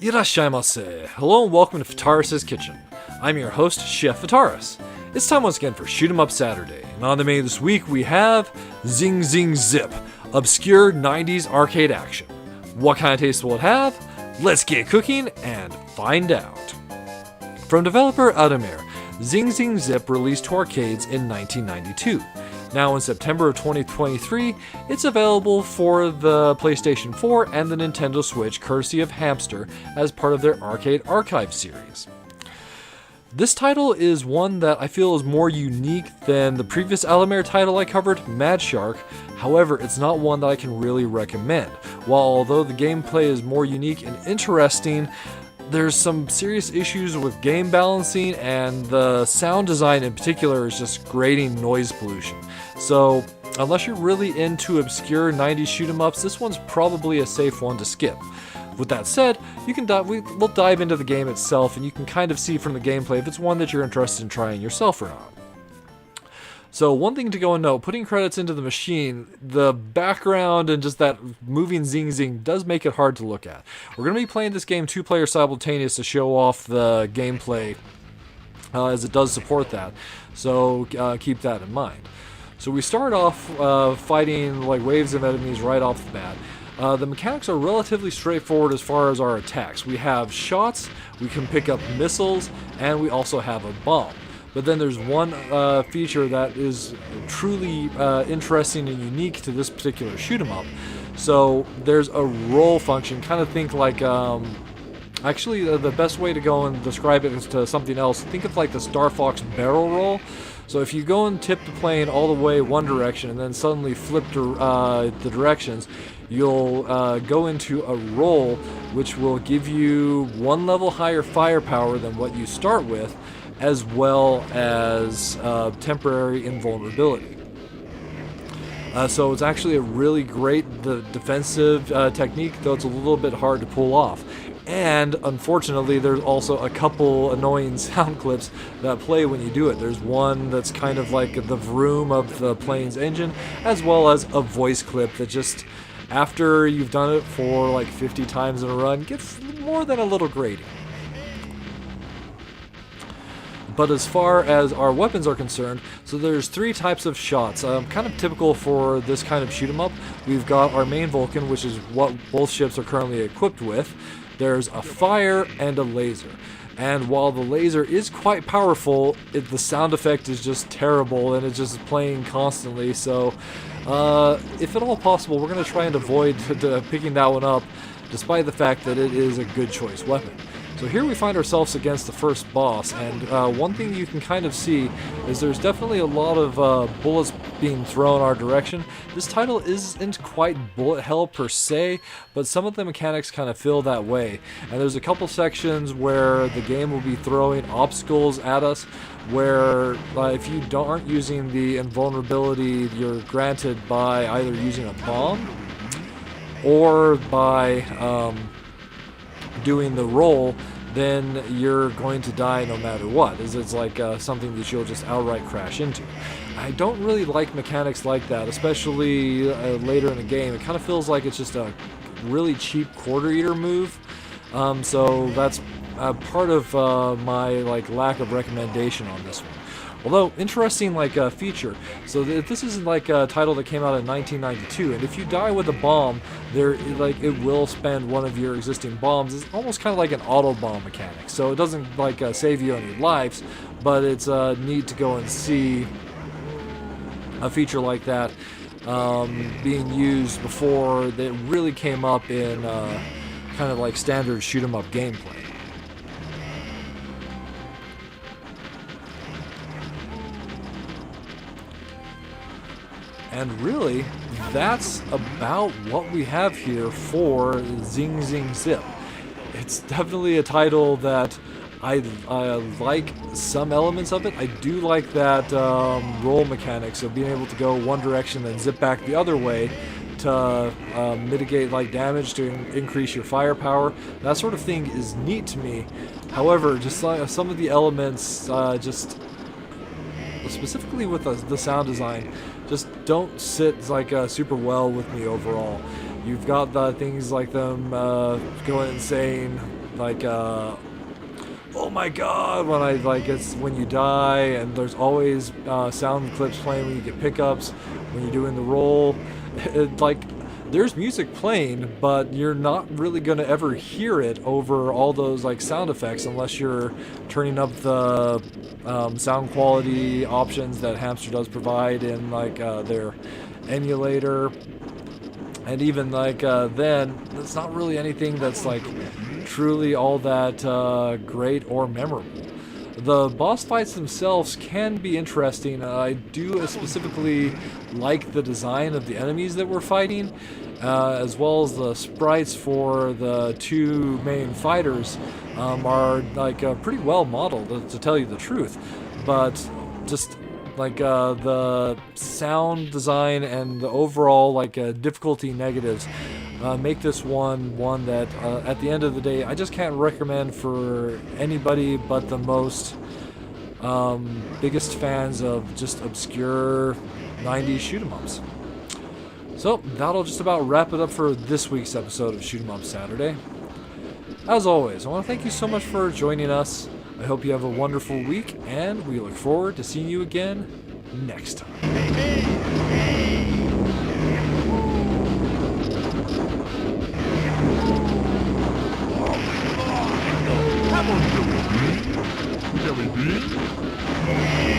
Irashaimase. Hello and welcome to Fataris' Kitchen. I'm your host, Chef Fataris. It's time once again for Shoot 'em Up Saturday, and on the menu this week we have Zing Zing Zip, obscure 90s arcade action. What kind of taste will it have? Let's get cooking and find out. From developer Adamir, Zing Zing Zip released to arcades in 1992. Now in September of 2023, it's available for the PlayStation 4 and the Nintendo Switch courtesy of Hamster as part of their Arcade Archive series. This title is one that I feel is more unique than the previous Alamare title I covered, Mad Shark. However, it's not one that I can really recommend. While although the gameplay is more unique and interesting, there's some serious issues with game balancing, and the sound design in particular is just grating noise pollution. So, unless you're really into obscure 90s shoot 'em ups, this one's probably a safe one to skip. With that said, we'll dive into the game itself, and you can kind of see from the gameplay if it's one that you're interested in trying yourself or not. So one thing to go and note, putting credits into the machine, the background and just that moving zing zing does make it hard to look at. We're going to be playing this game 2-player simultaneous to show off the gameplay as it does support that. So keep that in mind. So we start off fighting like waves of enemies right off the bat. The mechanics are relatively straightforward as far as our attacks. We have shots, we can pick up missiles, and we also have a bomb. But then there's one feature that is truly interesting and unique to this particular shoot 'em up. So there's a roll function. Kind of think like, actually the best way to go and describe it is to something else. Think of like the Star Fox barrel roll. So if you go and tip the plane all the way one direction and then suddenly flip the directions, you'll go into a roll which will give you one level higher firepower than what you start with, as well as temporary invulnerability. So it's actually a really great defensive technique, though it's a little bit hard to pull off. And unfortunately, there's also a couple annoying sound clips that play when you do it. There's one that's kind of like the vroom of the plane's engine, as well as a voice clip that just, after you've done it for like 50 times in a run, gets more than a little grating. But as far as our weapons are concerned, so there's 3 types of shots, kind of typical for this kind of shoot 'em up. We've got our main Vulcan, which is what both ships are currently equipped with. There's a fire and a laser. And while the laser is quite powerful, the sound effect is just terrible, and it's just playing constantly. So if at all possible, we're going to try and avoid picking that one up, despite the fact that it is a good choice weapon. So here we find ourselves against the first boss, and one thing you can kind of see is there's definitely a lot of bullets being thrown our direction. This title isn't quite bullet hell per se, but some of the mechanics kind of feel that way. And there's a couple sections where the game will be throwing obstacles at us, where if you aren't using the invulnerability you're granted by either using a bomb or by doing the roll, then you're going to die no matter what. It's like something that you'll just outright crash into. I don't really like mechanics like that, especially later in the game. It kind of feels like it's just a really cheap quarter eater move. So that's part of my lack of recommendation on this one. Although, interesting feature, so this is like a title that came out in 1992, and if you die with a bomb, it will spend one of your existing bombs. It's almost kind of like an auto bomb mechanic, so it doesn't save you any lives, but it's neat to go and see a feature like that being used before that really came up in kind of like standard shoot 'em up gameplay. And really, that's about what we have here for Zing Zing Zip. It's definitely a title that I like some elements of it. I do like that roll mechanic, so being able to go one direction then zip back the other way to mitigate damage to increase your firepower. That sort of thing is neat to me. However, just some of the elements, just specifically with the sound design, just don't sit super well with me overall. You've got the things like them going insane, like oh my god, when I like it's when you die, and there's always sound clips playing when you get pickups, when you're doing the roll. Like there's music playing, but you're not really gonna ever hear it over all those like sound effects unless you're turning up the sound quality options that Hamster does provide in like their emulator. And even like then, it's not really anything that's like truly all that great or memorable. The boss fights themselves can be interesting. I do specifically like the design of the enemies that we're fighting, as well as the sprites for the two main fighters are like pretty well modeled, to tell you the truth. But just like the sound design and the overall like difficulty negatives make this one that at the end of the day I just can't recommend for anybody but the most biggest fans of just obscure 90s shoot 'em ups. So that'll just about wrap it up for this week's episode of Shoot 'em Up Saturday. As always, I want to thank you so much for joining us. I hope you have a wonderful week, and we look forward to seeing you again next time. Come on, Jelly Bean. Jelly Bean.